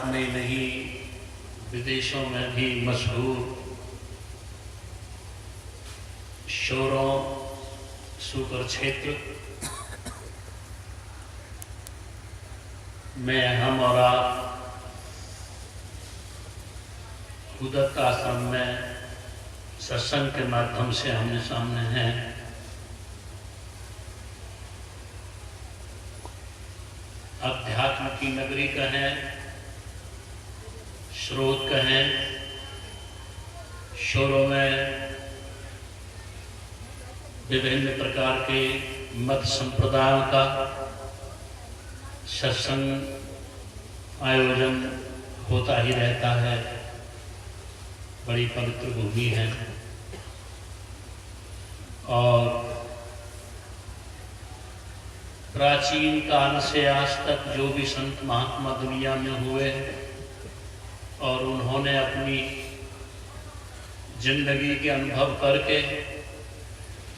भारत में नहीं विदेशों में भी मशहूर शोरों सूकर क्षेत्र में हम और आप उदत्त आश्रम में सत्संग के माध्यम से आमने सामने हैं। अध्यात्म की नगरी कहें, स्रोत कहें, शोरों में विभिन्न प्रकार के मत संप्रदायों का सत्संग आयोजन होता ही रहता है। बड़ी पवित्र भूमि है और प्राचीन काल से आज तक जो भी संत महात्मा दुनिया में हुए और उन्होंने अपनी जिंदगी के अनुभव करके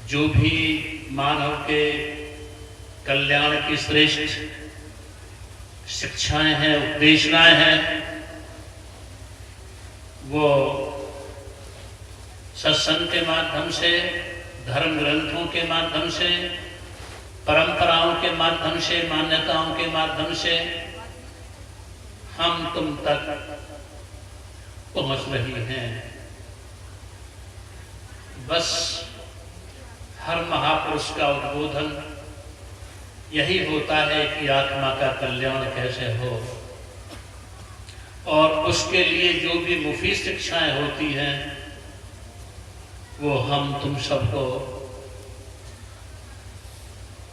जो भी मानव के कल्याण की श्रेष्ठ शिक्षाएं हैं, उपदेशनाएं हैं, वो सत्संग के माध्यम से, धर्म ग्रंथों के माध्यम से, परंपराओं के माध्यम से, मान्यताओं के माध्यम से हम तुम तक पहुंच रही हैं। बस हर महापुरुष का उद्बोधन यही होता है कि आत्मा का कल्याण कैसे हो, और उसके लिए जो भी मुफीद शिक्षाएं होती हैं वो हम तुम सबको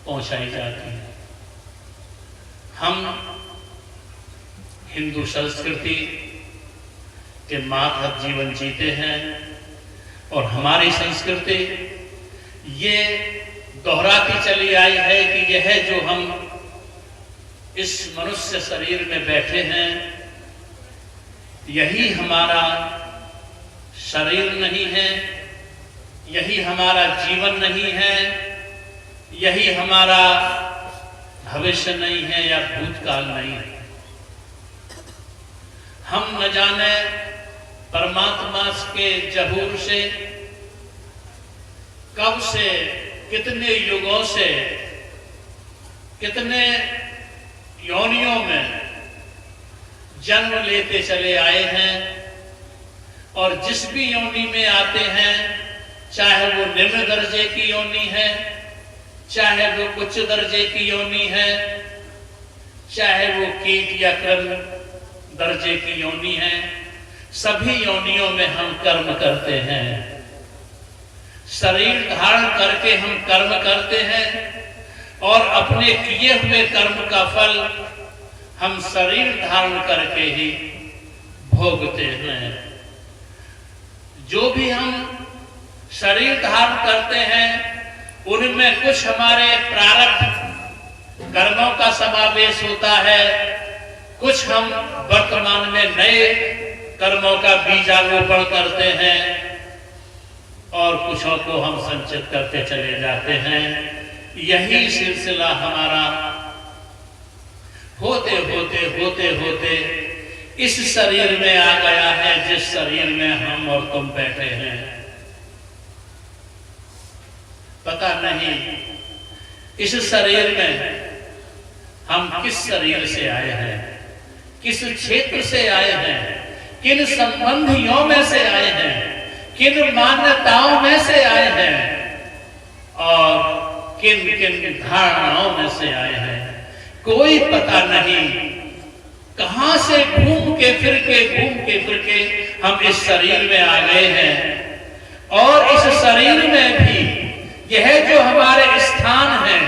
पहुंचाई जाती हैं। हम हिंदू संस्कृति के मातहत जीवन जीते हैं और हमारी संस्कृति ये दोहराती चली आई है कि यह जो हम इस मनुष्य शरीर में बैठे हैं यही हमारा शरीर नहीं है, यही हमारा जीवन नहीं है, यही हमारा भविष्य नहीं है या भूतकाल नहीं है। हम न जाने परमात्मा के ज़हूर से कब से, कितने युगों से, कितने योनियों में जन्म लेते चले आए हैं, और जिस भी योनि में आते हैं, चाहे वो निम्न दर्जे की योनि है, चाहे वो उच्च दर्जे की योनि है, चाहे वो कीट या कर्म दर्जे की योनि है, सभी योनियों में हम कर्म करते हैं। शरीर धारण करके हम कर्म करते हैं और अपने किए हुए कर्म का फल हम शरीर धारण करके ही भोगते हैं। जो भी हम शरीर धारण करते हैं उनमें कुछ हमारे प्रारब्ध कर्मों का समावेश होता है, कुछ हम वर्तमान में नए कर्मों का बीजारोपण करते हैं और कुछों को हम संचित करते चले जाते हैं। यही सिलसिला हमारा होते होते होते होते इस शरीर में आ गया है, जिस शरीर में हम और तुम बैठे हैं। पता नहीं इस शरीर में हम किस शरीर से आए हैं, किस क्षेत्र से आए हैं, किन संबंधियों में से आए हैं, किन मान्यताओं में से आए हैं और किन किन धारणाओं में से आए हैं। कोई पता नहीं। कहां से घूम के फिर के हम इस शरीर में आ गए हैं, और इस शरीर में भी यह जो हमारे स्थान है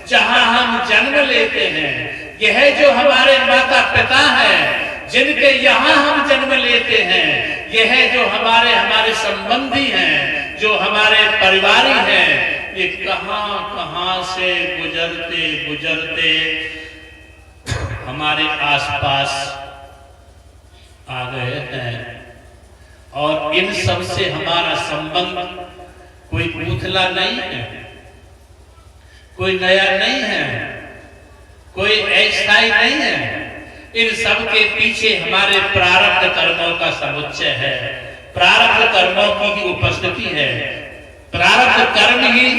जहां हम जन्म लेते हैं, यह जो हमारे माता पिता हैं जिनके यहाँ हम जन्म लेते हैं, यह जो हमारे संबंधी हैं, जो हमारे परिवारी हैं, ये कहां से गुजरते गुजरते हमारे आसपास आ गए हैं। और इन सब से हमारा संबंध कोई पूथला नहीं है, कोई नया नहीं है, कोई अस्थायी नहीं है। इन सब के पीछे हमारे प्रारब्ध कर्मों का समुच्चय है, प्रारब्ध कर्मों की ही उपस्थिति है। प्रारब्ध कर्म ही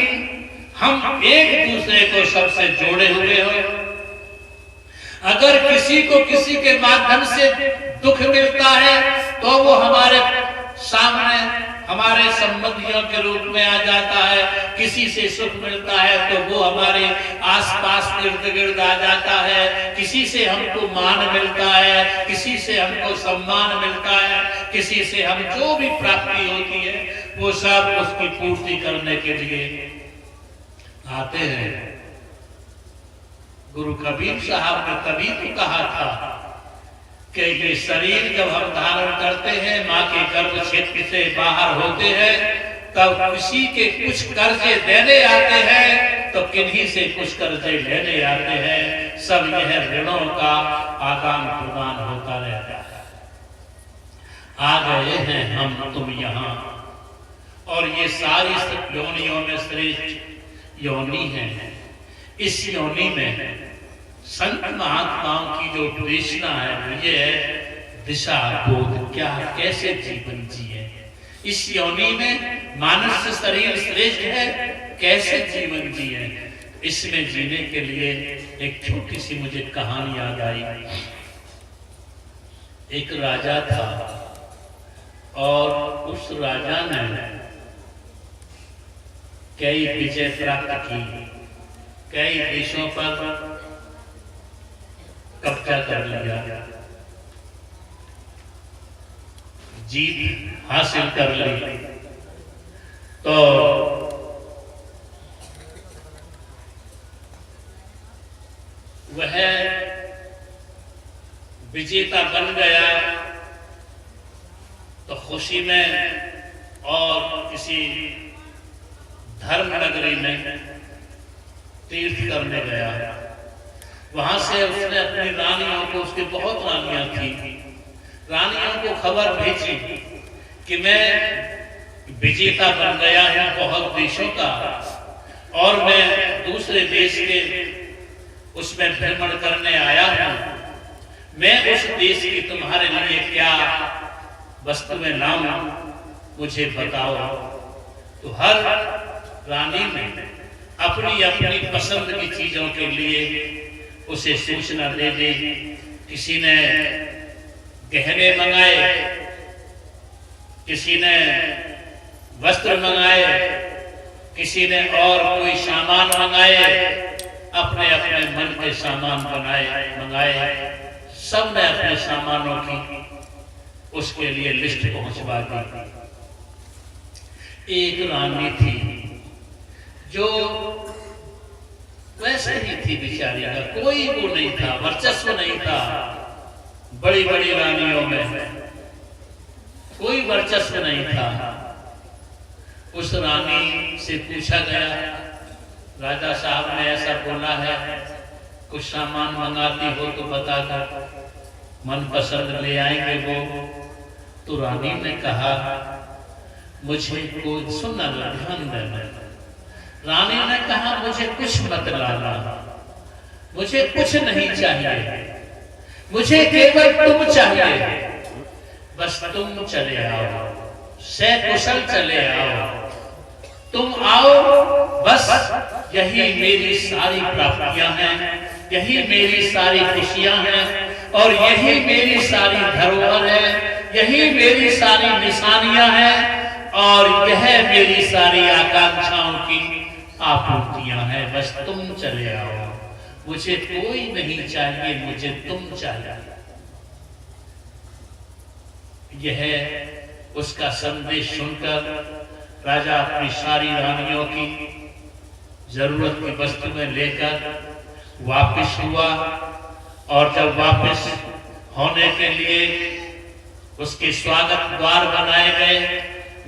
हम एक दूसरे को सबसे जोड़े हुए हो। अगर किसी को किसी के माध्यम से दुख मिलता है तो वो हमारे सामने हमारे संबंधियों के रूप में आ जाता है। किसी से सुख मिलता है तो वो हमारे आसपास इर्द गिर्द आ जाता है। किसी से हमको मान मिलता है, किसी से हमको सम्मान मिलता है, किसी से हम जो भी प्राप्ति होती है वो सब उसकी पूर्ति करने के लिए आते हैं। गुरु कबीर साहब ने तभी तो कहा था कि ये शरीर जब हम धारण करते हैं, माँ के गर्भ क्षेत्र से बाहर होते हैं, तब किसी के कुछ कर्जे देने आते हैं तो किन्हीं से कुछ कर्जे लेने आते हैं। सब यह ऋणों का आदान प्रदान होता रहता है। आ गए हैं हम तुम यहाँ, और ये सारी योनियों में श्रेष्ठ योनि है। इस योनि में संत महात्माओं की जो कृष्णा है ये है दिशा बोध, क्या कैसे जीवन जिए। इस योनि में मानस शरीर श्रेष्ठ है, कैसे जीवन जिए। इसमें जीने के लिए एक छोटी सी मुझे कहानी याद आई। एक राजा था और उस राजा ने कई विजय प्राप्त की, कई देशों पर कब्जा कर लिया, जीत हासिल कर ली। तो वह विजेता बन गया तो खुशी में और किसी धर्म नगरी में तीर्थ करने गया। वहां से उसने अपनी रानियों को, उसकी बहुत रानियां थी, रानियों को खबर भेजी कि मैं विजेता बन गया हूं बहुत देशों का, और मैं दूसरे देश के उसमें भ्रमण करने आया हूं। मैं उस देश की तुम्हारे लिए क्या वस्तुएं लाऊं, मुझे बताओ। तो हर रानी ने अपनी अपनी पसंद की चीजों के लिए उसे सूचना दे दी। किसी ने गहने मंगाए, किसी ने वस्त्र मंगाए, किसी ने और कोई सामान मंगाए, अपने अपने मन के सामान मंगाए। सब ने अपने सामानों की उसके लिए लिस्ट पहुंचवा दी। एक रानी थी जो वैसे ही थी बेचारी का, कोई वो नहीं था, वर्चस्व नहीं था। बड़ी बड़ी रानियों में कोई वर्चस्व नहीं था। उस रानी से पूछा गया, राजा साहब ने ऐसा बोला है, कुछ सामान मंगाती हो तो बता दो, मन पसंद ले आएंगे वो। तो रानी ने कहा, मुझे कोई सुनना, ध्यान देना। रानी ने कहा, मुझे कुछ मत लाना, मुझे कुछ नहीं चाहिए, मुझे केवल तुम चाहिए। बस तुम चले आओ, सकुशल चले आओ, तुम आओ, बस यही मेरी सारी प्राप्तियां हैं, यही मेरी सारी खुशियां हैं, और यही मेरी सारी धरोहर है, यही मेरी सारी निशानियां हैं, और यह मेरी सारी आकांक्षाओं की आपूर्तियां हैं। बस तुम चले आओ, मुझे कोई नहीं चाहिए, मुझे तुम चाहिए। यह उसका संदेश सुनकर राजा अपनी सारी रानियों की जरूरत की वस्तुएं लेकर वापस हुआ, और जब वापस होने के लिए उसके स्वागत द्वार बनाए गए,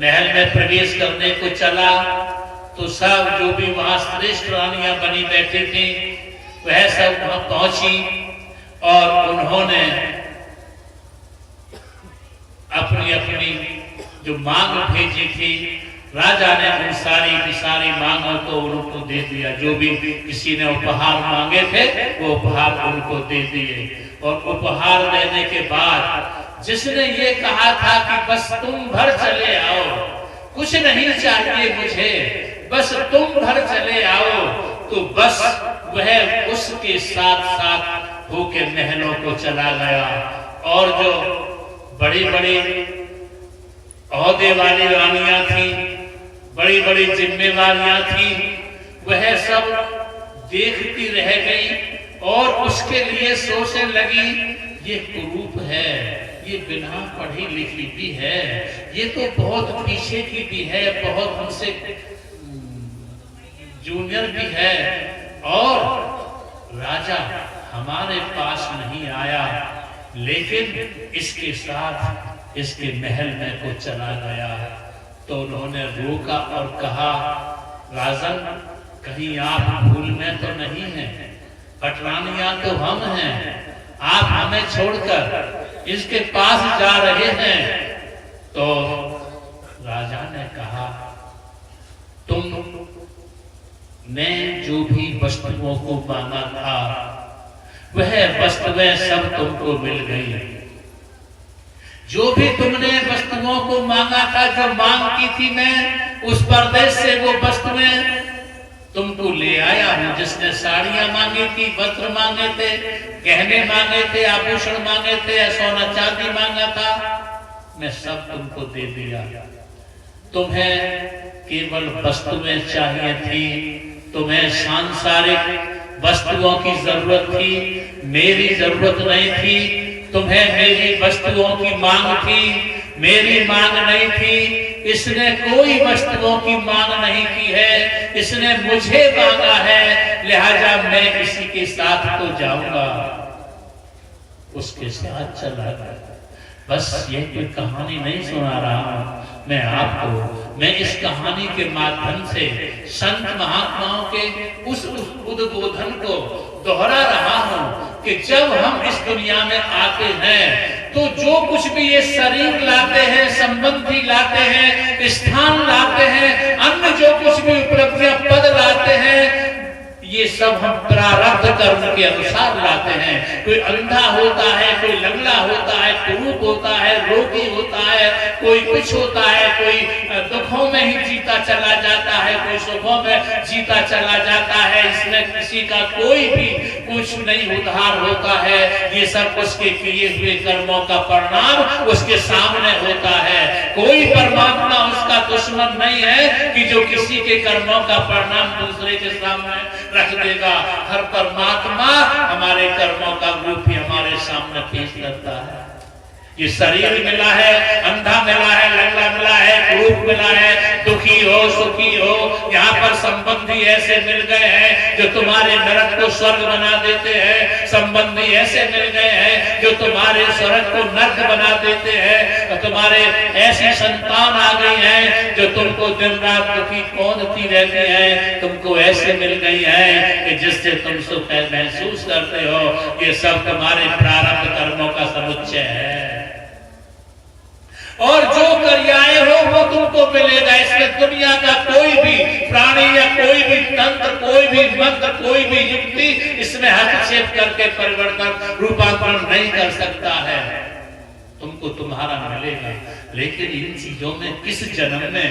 महल में प्रवेश करने को चला, तो सब जो भी वहां श्रेष्ठ रानियां बनी बैठी थी वह सब वहां पहुंची, और उन्होंने अपनी अपनी जो मांग भेजी थी, राजा ने उन सारी मांगों को उनको दे दिया। जो भी किसी ने उपहार मांगे थे वो उपहार उनको दे दिए। और उपहार देने के बाद जिसने ये कहा था कि बस तुम भर चले आओ, कुछ नहीं चाहिए मुझे, बस तुम भर चले आओ, तो बस वह उसके साथ साथ होके महलों को चला गया। और जो बड़ी बड़ी ओहदे वाली रानियां थी, बड़ी बड़ी जिम्मेवारियां थी, वह सब देखती रह गई और उसके लिए सोचने लगी ये कुरूप है, ये बिना पढ़ी लिखी भी है, ये तो बहुत पीछे की भी है, बहुत हमसे जूनियर भी है, और राजा हमारे पास नहीं आया, लेकिन इसके साथ इसके महल में को चला गया। तो उन्होंने रोका और कहा, राजन कहीं आप भूल में तो नहीं हैं, पटरानियां तो हम हैं, आप हमें छोड़कर इसके पास जा रहे हैं। तो राजा ने कहा, तुमने जो भी वस्तुओं को मांगा था वह वस्तुएं सब तुमको मिल गई। जो भी तुमने वस्तुओं को मांगा था, जो मांग की थी मैं उस परदेश से, वो वस्तुएं तुमको ले आया हूं। जिसने साड़ियां मांगी थी, वस्त्र मांगे थे, गहने मांगे थे, आभूषण मांगे थे, सोना चांदी मांगा था, मैं सब तुमको दे दिया। तुम्हें केवल वस्तुएं चाहिए थी, तुम्हें सांसारिक वस्तुओं की जरूरत थी, मेरी जरूरत नहीं थी। तुम्हें मेरी वस्तुओं की मांग थी, मेरी मांग नहीं थी। इसने कोई वस्तुओं की मांग नहीं की है, इसने मुझे मांगा है, लिहाजा मैं इसी के साथ तो जाऊंगा। उसके साथ चला गया। बस ये कोई कहानी नहीं सुना रहा हूं मैं आपको, मैं इस कहानी के माध्यम से संत महात्माओं के उस उद्बोधन को दोहरा रहा हूं कि जब हम इस दुनिया में आते हैं तो जो कुछ भी ये शरीर लाते हैं, संबंधी लाते हैं, स्थान लाते हैं, अन्य जो कुछ भी उपलब्धियां पद लाते हैं, ये सब हम प्रारब्ध कर्म के अनुसार लाते हैं। कोई अंधा होता है, कोई लंगड़ा होता है, कुरूप होता है, रोगी होता है, कोई कुछ होता है, कोई दुखों में ही जीता चला जाता है, कोई सुखों में जीता चला जाता है। इसमें किसी का कोई भी कुछ नहीं उद्धार होता है। ये सब उसके किए हुए कर्मों का परिणाम उसके सामने होता है। कोई परमात्मा उसका दुश्मन नहीं है कि जो किसी के कर्मों का परिणाम दूसरे के सामने रख देगा। हर परमात्मा हमारे कर्मों का रूप ही हमारे सामने पेश करता है। ये शरीर मिला है, अंधा मिला है, लंगड़ा मिला है, कुरूप मिला है, दुखी हो सुखी हो, यहाँ पर संबंधी ऐसे मिल गए हैं जो तुम्हारे नरक को स्वर्ग बना देते हैं, संबंधी ऐसे मिल गए हैं जो तुम्हारे स्वर्ग को नरक बना देते हैं, तुम्हारे ऐसी संतान आ गई है जो तुमको दिन रात दुखी कौंधती रहती है, तुमको ऐसे मिल गई है कि जिससे तुम सुख महसूस करते हो। ये सब तुम्हारे प्रारब्ध कर्मों का समुच्चय है और जो करियाए हो वो तुमको मिलेगा। इसमें दुनिया का कोई भी प्राणी या कोई भी तंत्र, कोई भी मंत्र, कोई भी युक्ति इसमें हस्तक्षेप करके परिवर्तन रूपांतरण नहीं कर सकता है। तुमको तुम्हारा मिलेगा, लेकिन इन चीजों में किस जन्म में,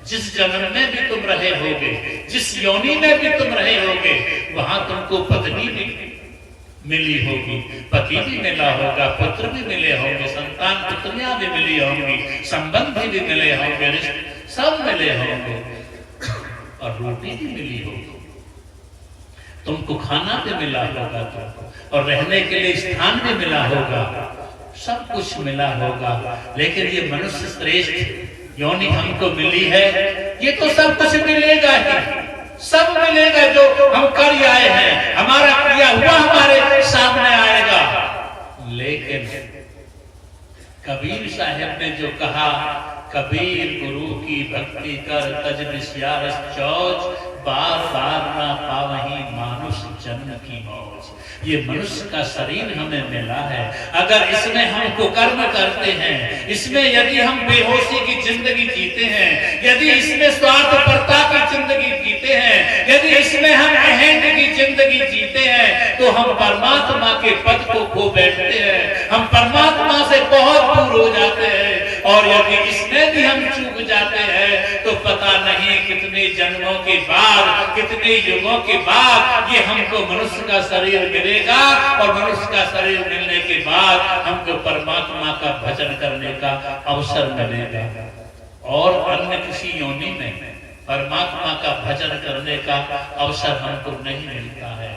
जिस जन्म में भी तुम रहे होगे, जिस योनि में भी तुम रहे होगे, वहां तुमको पत्नी भी मिली होगी, पति भी मिला होगा, पुत्र भी मिले होंगे, संतान पुत्रियां भी मिली होंगी, संबंधी भी मिले होंगे, सब मिले होंगे और रोटी भी मिली होगी। तुमको खाना भी मिला होगा, तुमको और रहने के लिए स्थान भी मिला होगा, सब कुछ मिला होगा। लेकिन ये मनुष्य श्रेष्ठ योनि हमको मिली है, ये तो सब कुछ मिलेगा ही, सब मिलेगा जो हम कर आए हैं, हमारा किया हुआ हमारे सामने आएगा। लेकिन कबीर साहब ने जो कहा, कबीर गुरु की भक्ति कर तज विस्यारस चौज, बार बार ना पावही मानुष जन्म की मौज। ये मनुष्य का शरीर हमें मिला है, अगर इसमें हम कुकर्म करते हैं, इसमें यदि हम बेहोशी की जिंदगी जीते हैं, यदि इसमें स्वार्थपरता की जिंदगी जीते हैं, यदि इसमें हम अहंकार की जिंदगी जीते हैं, तो हम परमात्मा के पद को खो बैठते हैं, हम परमात्मा से बहुत दूर हो जाते हैं। और यदि इसमें भी हम चूक जाते हैं तो पता नहीं कितने जन्मों के बाद, कितने युगों के बाद ये हमको मनुष्य का शरीर मिलेगा, और मनुष्य का शरीर मिलने के बाद हमको परमात्मा का भजन करने का अवसर मिलेगा। और अन्य किसी योनि में परमात्मा का भजन करने का अवसर हमको नहीं मिलता है।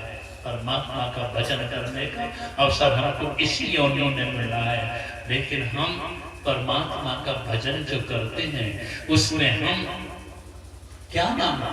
परमात्मा का भजन करने का अवसर हमको इसी योनि में मिला है। लेकिन हम परमात्मा का भजन जो करते हैं उसमें हम क्या माना,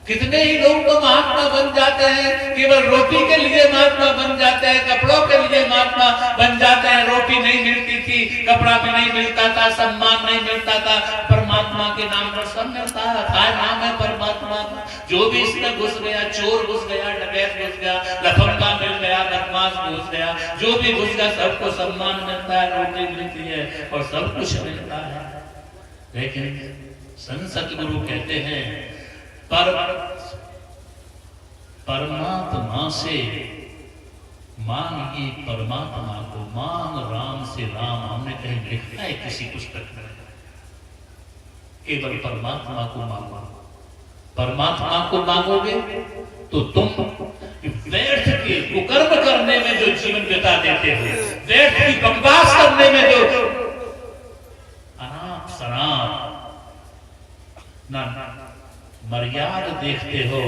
कितने ही लोग तो महात्मा बन जाते हैं, केवल रोटी के लिए महात्मा बन जाते हैं, कपड़ों के लिए महात्मा बन जाते हैं। रोटी नहीं मिलती थी, कपड़ा भी नहीं मिलता था, सम्मान नहीं मिलता था, परमात्मा के नाम पर सब मिलता है। काय नाम है परमात्मा का, जो भी इसमें घुस गया, चोर घुस गया, डकैत घुस गया, लफंगा मिल गया, बदमाश घुस गया, जो भी घुस गया सबको सम्मान मिलता है, रोटी मिलती है और सब कुछ मिलता है। लेकिन संत सतगुरु कहते हैं परमात्मा से मांगिए परमात्मा को, मांग राम से राम। हमने कहीं लिखा है किसी पुस्तक में, केवल परमात्मा को मांगो। परमात्मा को मांगोगे तो तुम व्यर्थ के कुकर्म करने में जो जीवन बिता देते हो, व्यर्थ की बकवास करने में जो अनाप शनाप ना मर्यादा देखते हो,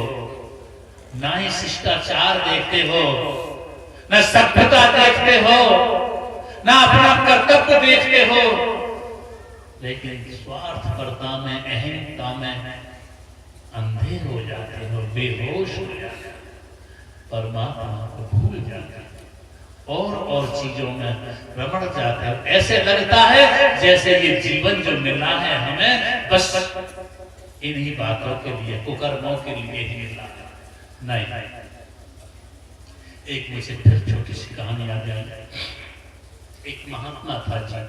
ना ही शिष्टाचार देखते हो, ना सभ्यता देखते हो, ना अपना कर्तव्य देखते हो, लेकिन स्वार्थपरता में, अहंता में अंधे हो जाते हो, बेहोश हो जाते हो, परमात्मा को भूल जाते हो और चीजों में रमण जाते हो। ऐसे लगता है जैसे ये जीवन जो मिला है हमें बस इन्हीं बातों के लिए, कुकर्मों के लिए ही मिला है। नहीं, एक मुझे फिर छोटी सी कहानी याद आई। एक महात्मा था जी,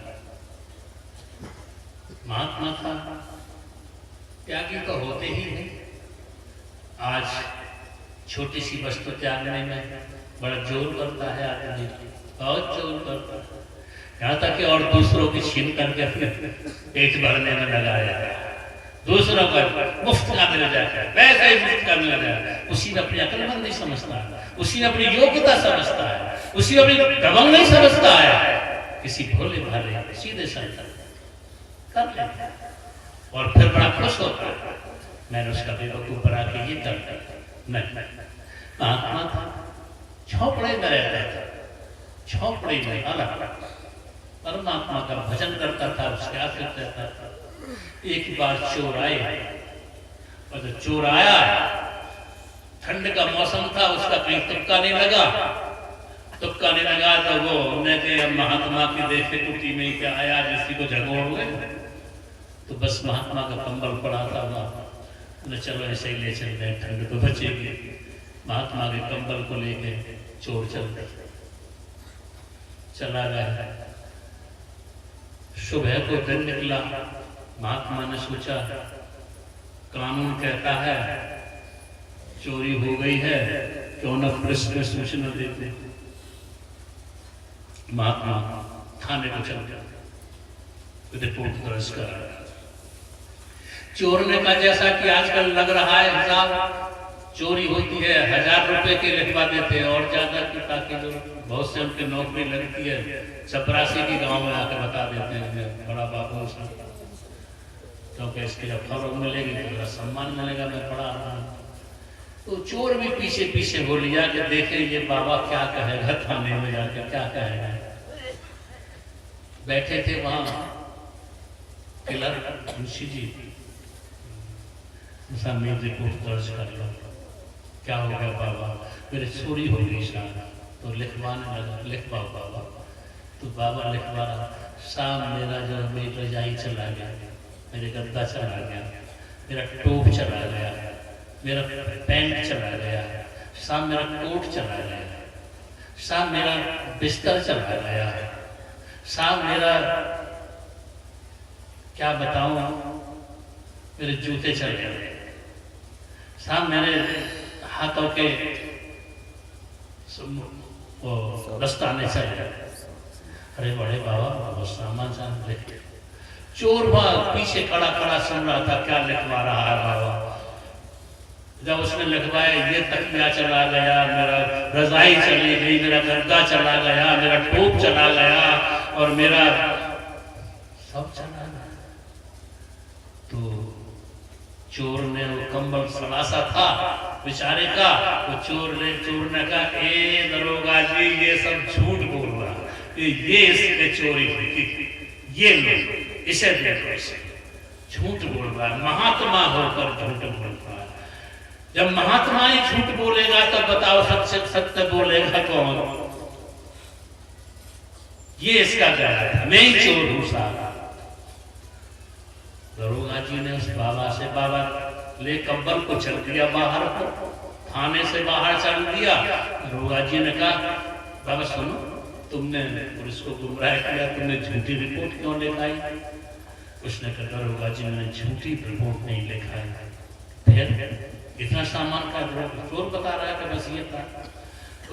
महात्मा था, त्यागी तो होते ही हैं। आज छोटी सी वस्तु त्यागने में बड़ा जोर करता है आदमी, बहुत जोर करता है, यहाँ तक कि और दूसरों की छीन करके पेट भरने में लगाया, दूसरों का मुफ्त का मिल जाता है, वैसे ही मुफ्त का मिल जाता है। उसी ने अपनी अक्लमंद नहीं समझता है, उसी ने अपनी योग्यता समझता है, उसी ने अपनी दबंग नहीं समझता है, किसी भोले भाले सीधे संत कर लेता है और फिर बड़ा खुश होता है, मैंने उसका बेवकूफ बना के ये कर दिया। नहीं, महात्मा था, झोपड़े में रहता था, झोपड़े में अलग अलग परमात्मा का भजन करता था, उसके आश्रित रहता था। एक बार चोर आए, और जो चोर आया, ठंड का मौसम था, उसका कहीं तुक्का नहीं लगा, तुक्का नहीं लगा तो वो उन्हें महात्मा की देखे टूटी में क्या आया, जिसकी को झगोड़ गए, तो बस महात्मा का कंबल पड़ा था वहां, चलो ऐसे ही ले चल गए, ठंड तो बचेगी। महात्मा के कंबल को लेके चोर चला गया। सुबह को दिन निकला, महात्मा ने सोचा कानून कहता है चोरी हो गई है, क्यों न पुलिस में सूचना देते। महात्मा थाने को चल गया, रिपोर्ट दर्ज करा। चोर ने कहा जैसा कि आजकल लग रहा है हिसाब, चोरी होती है 1000 रुपए के लिखवा देते हैं और ज्यादा की, ताकि जो बहुत से उनकी नौकरी लगती है, चपरासी की गांव में आकर बता देते हैं बड़ा बाबू, क्योंकि इसके जब फरोग मिलेगी तो बड़ा सम्मान मिलेगा, मैं पढ़ा रहा हूँ। तो चोर भी पीछे पीछे हो लिया कि देखे ये बाबा क्या कहेगा, थाने में जाकर क्या कहेगा। बैठे थे वहां क्लर्क मुंशी जी, सामने रिपोर्ट दर्ज कर लो, क्या हो गया बाबा, मेरी चोरी हो गई शायद, तो लिखवाने लगा, लिखवाओ बाबा। तो बाबा लिखवा रहा, शाम मेरा जो मेरी रजाई चला गया, मेरे गद्दा चला गया, मेरा टोप चला गया, मेरा पैंट चला गया, शाम मेरा कोट चला गया, साहब मेरा बिस्तर चला गया, साहब मेरा क्या बताऊं, मेरे जूते चल गए, साहब मेरे हाथों के वो दस्ताने चल गए। अरे बड़े बाबा वो सामान जान ले। चोर भाग पीछे खड़ा खड़ा सुन रहा था क्या लिखवा रहा है बाबा। जब उसने लिखवाया ये तकिया चला गया, मेरा रजाई चली गई, मेरा गद्दा चला गया, मेरा टोप चला गया और मेरा सब चला गया। तो चोर ने वो कंबल सलासा था बेचारे का, वो चोर ने कहा ए दरोगा जी ये सब झूठ बोल रहा, ये इसने चोरी की, ये लोग इसे देखो, इसे झूठ बोल रहा है, महात्मा होकर झूठ बोल रहा है। जब महात्मा ही झूठ बोलेगा तब बताओ सत्य सत्य बोलेगा कौन। ये इसका गया था, मैं ही चोर हूं साहब। दरोगा जी ने उस बाबा से, बाबा ले कंबल को चल दिया बाहर को, थाने से बाहर चल दिया। दरोगा जी ने कहा बाबा सुनो, तुमने पुलिस को गुमराह किया, तुमने झूठी रिपोर्ट क्यों लिखाई। उसने कहा दरोगा जी मैंने झूठी रिपोर्ट नहीं लिखाई। फिर इतना सामान का चोर बता रहा है कि बस ये था।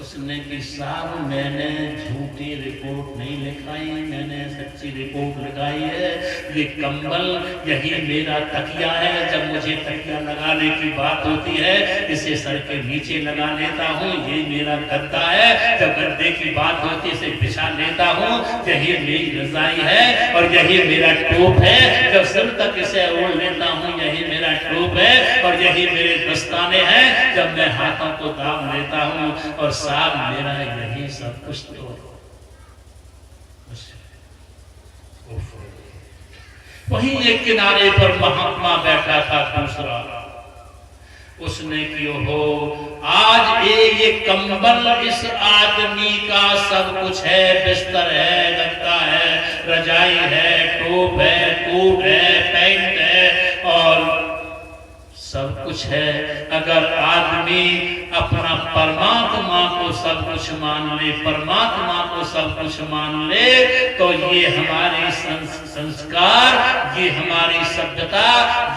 उसने कि साहब मैंने झूठी रिपोर्ट नहीं लिखाई, मैंने सच्ची रिपोर्ट लिखाई है। ये कंबल यही मेरा तकिया है, जब मुझे तकिया लगाने की बात होती है इसे सर के नीचे लगा लेता हूँ। ये मेरा गद्दा है, जब गद्दे की बात होती है इसे बिछा लेता हूँ। यही मेरी रजाई है और यही मेरा टोप है, जब सिर तक इसे ओढ़ लेता हूँ यही मेरा टोप है और यही मेरे दस्ताने हैं जब मैं हाथों को दाम लेता हूँ। और साहब मेरा यही सब कुछ तो वहीं एक किनारे पर महात्मा बैठा था दूसरा। उसने कि हो आज ये कंबल इस आदमी का सब कुछ है, बिस्तर है, गद्दा है, रजाई है, टोप है, कोट है, पैंट है और सब कुछ है। अगर आदमी अपना परमात्मा को सब कुछ मान ले, परमात्मा को सब कुछ मान ले, तो ये हमारे संस्कार, ये हमारी सभ्यता,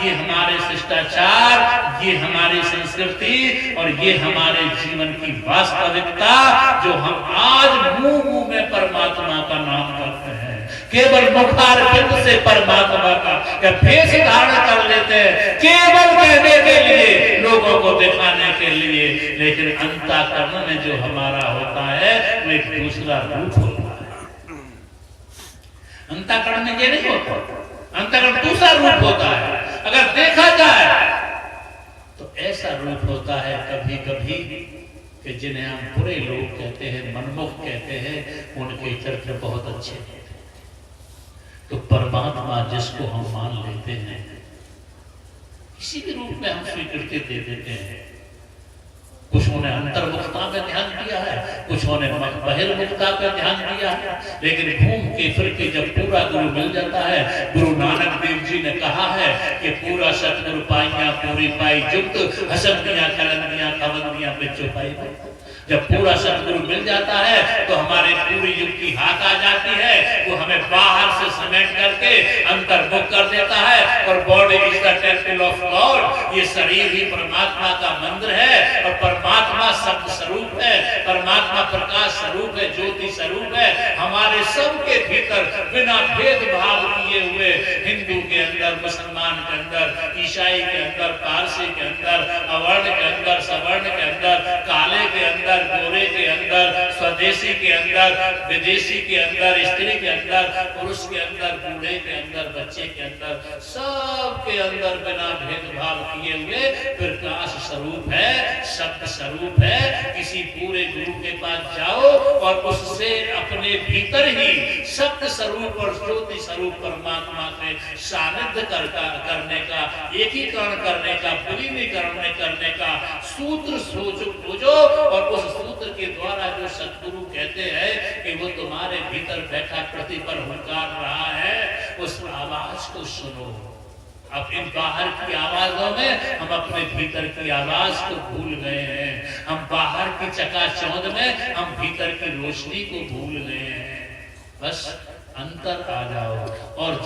ये हमारे शिष्टाचार, ये हमारी संस्कृति और ये हमारे जीवन की वास्तविकता जो हम आज मुंह मुंह में परमात्मा का नाम करते हैं, केवल मुखार बिंद से परमात्मा का भेष धारण कर लेते हैं केवल कहने के लिए, लोगों को दिखाने के लिए, लेकिन अंतःकरण में जो हमारा होता है वो एक दूसरा रूप होता है। अंतःकरण में ये नहीं होता, अंतःकरण दूसरा रूप होता है। अगर देखा जाए तो ऐसा रूप होता है कभी कभी कि जिन्हें हम बुरे लोग कहते हैं, मनमुख कहते हैं, उनके चरित्र बहुत अच्छे हैं। तो परमात्मा जिसको हम मान लेते हैं किसी भी रूप में हम स्वीकृति दे देते हैं। कुछ ने अंतर्मुखता पे ध्यान दिया है, कुछ ने बहिर्मुखता पे ध्यान दिया है, लेकिन घूम के फिर के जब पूरा गुरु मिल जाता है, गुरु नानक देव जी ने कहा है कि पूरा सतगुरु पाइया पूरी पाई जुक्त, हसंदियां कलंदियां कवंदियां पे चुपाई। जब पूरा सतगुरु मिल जाता है तो हमारे पूरी युक्ति हाथ आ जाती है, वो हमें बाहर से समेट करके अंतर्मुख कर देता है। और body is the temple of God, ये शरीर ही परमात्मा का मंदिर है और परमात्मा शब्द स्वरूप है, परमात्मा प्रकाश स्वरूप है, ज्योति स्वरूप है। हमारे सबके भीतर बिना भेदभाव किए हुए हिंदू के अंदर, मुसलमान के अंदर, ईसाई के अंदर, पारसी के अंदर, अवर्ण के अंदर, सवर्ण के अंदर, काले के अंदर, गोरे के अंदर, स्वदेशी के अंदर, विदेशी के अंदर, स्त्री के अंदर, पुरुष के अंदर, बूढ़े के अंदर, बच्चे के अंदर, सब के अंदर बिना भेदभाव किए हुए प्रकाश स्वरूप है, शब्द स्वरूप है। किसी पूरे गुरु के पास जाओ और उससे अपने भीतर ही शब्द स्वरूप और ज्योति स्वरूप परमात्मा के सानिध्य करने का, एकीकरण करने का, विलीनीकरण करने का सूत्र खोजो और उस सूत्र के द्वारा जो सतगुरु कहते हैं कि वो तुम्हारे भीतर बैठा प्रतिपर हुंकार रहा है, उस आवाज को सुनो। अब इन बाहर की आवाजों में हम अपने भीतर की आवाज को भूल गए हैं। हम बाहर की चकाचौंध में हम भीतर की रोशनी को भूल गए हैं। बस अंतर आ जाओ। और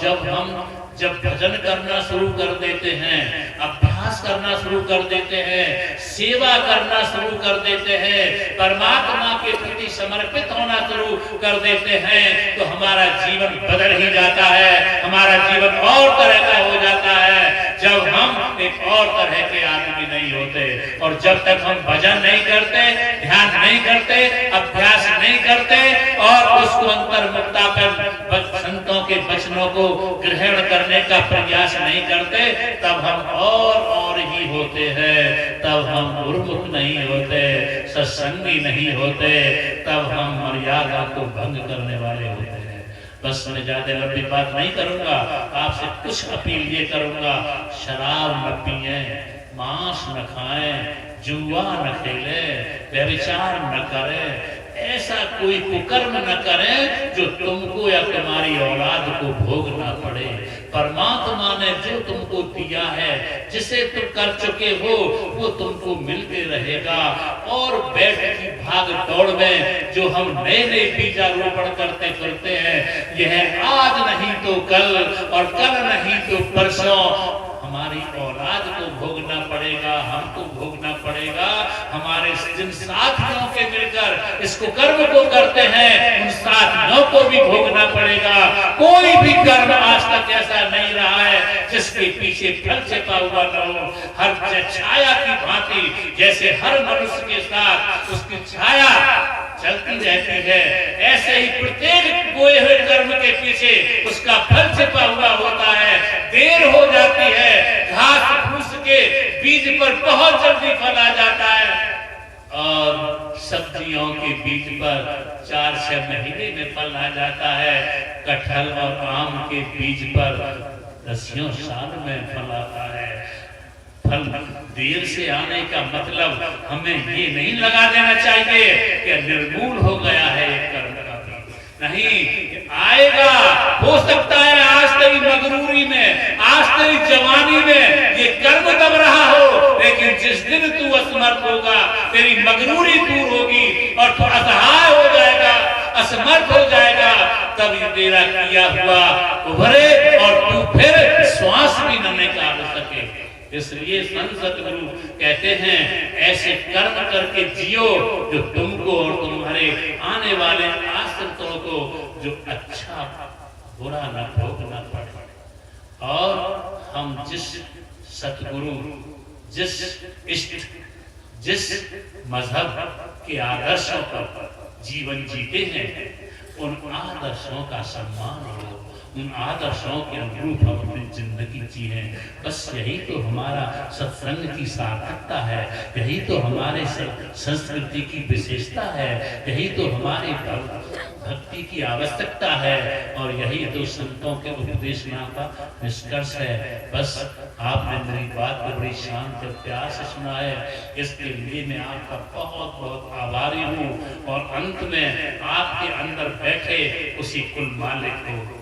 जब भजन करना शुरू कर देते हैं, अभ्यास करना शुरू कर देते हैं, सेवा करना शुरू कर देते हैं, परमात्मा के प्रति समर्पित होना शुरू कर देते हैं, तो हमारा जीवन बदल ही जाता है। हमारा जीवन और तरह का हो जाता है जब हम एक और तरह के आदमी नहीं होते। और जब तक हम भजन नहीं करते, ध्यान नहीं करते, अभ्यास नहीं करते और उसको अंतर्मुखता पर संतों के वचनों को ग्रहण करने का प्रयास नहीं करते, तब हम और ही होते हैं। तब हम गुरुमुख नहीं होते, सत्संगी नहीं होते, तब हम मर्यादा को भंग करने वाले होते हैं। बस मैं ज्यादा लंबी बात नहीं करूंगा, आपसे कुछ अपील ये करूंगा, शराब न पिए, मांस न खाएं, जुआ न खेले, व्यभिचार न करें, ऐसा कोई कुकर्म न करें जो तुमको या तुम्हारी औलाद को भोगना पड़े। परमात्मा ने जो तुमको दिया है, जिसे तुम कर चुके हो, वो तुमको मिलते रहेगा। और बैठ की भाग दौड़ में जो हम नए बीजारोपण करते फिरते हैं, यह आज नहीं तो कल और कल नहीं तो परसों हमारी औलाद को भोगना पड़ेगा, हमको भोगना पड़ेगा। हमारे जिन साथियों के मिलकर इस कर्म को करते हैं, उन साथियों को भी भोगना पड़ेगा। कोई भी कर्म आज तक ऐसा नहीं रहा है जिसके पीछे फल छिपा हुआ न हो। हर छाया की भांति जैसे हर मनुष्य के साथ उसकी छाया चलती रहती है, ऐसे ही प्रत्येक कोई हुए कर्म के पीछे उसका फल छिपा हुआ होता है। देर हो जाती है, घास फूस के बीज पर बहुत जल्दी फल आ जाता है और सब्जियों के बीज पर 4-6 महीने में फल आ जाता है। कटहल और आम के बीज पर 10 साल में फल आता है। फल देर से आने का मतलब हमें ये नहीं लगा देना चाहिए कि निर्मूल हो गया है एक कर्म का भी। नहीं, आएगा। हो सकता है आज तेरी मगरूरी में, आज तेरी जवानी में ये कर्म दब रहा हो, लेकिन जिस दिन तू असमर्थ होगा, तेरी मगरूरी दूर होगी और तू असहाय हो जाएगा, असमर्थ हो जाएगा, तब ये तेरा किया हुआ उभरे और तू फिर श्वास भी न निकाल सके। इसलिए संत सतगुरु कहते हैं, ऐसे कर्म करके जियो जो तुमको और तुम्हारे आने वाले आश्रितों को जो अच्छा बुरा न भोगना पड़े। और हम जिस सतगुरु, जिस इष्ट, जिस मजहब के आदर्शों पर जीवन जीते हैं, उन आदर्शों का सम्मान हो, उन आदर्शों के अनुरूप हम अपनी जिंदगी जिए। बस यही तो हमारा सत्संग की सार्थकता है, यही तो हमारे संस्कृति की विशेषता है, यही तो हमारी भक्ति की आवश्यकता है और यही तो संतों के उपदेशना का निष्कर्ष है। बस आपने मेरी बात को बड़ी शांत और प्यार से सुना है, इसके लिए मैं आपका बहुत बहुत आभारी हूँ। और अंत में आपके अंदर बैठे उसी कुल मालिक को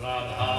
राधा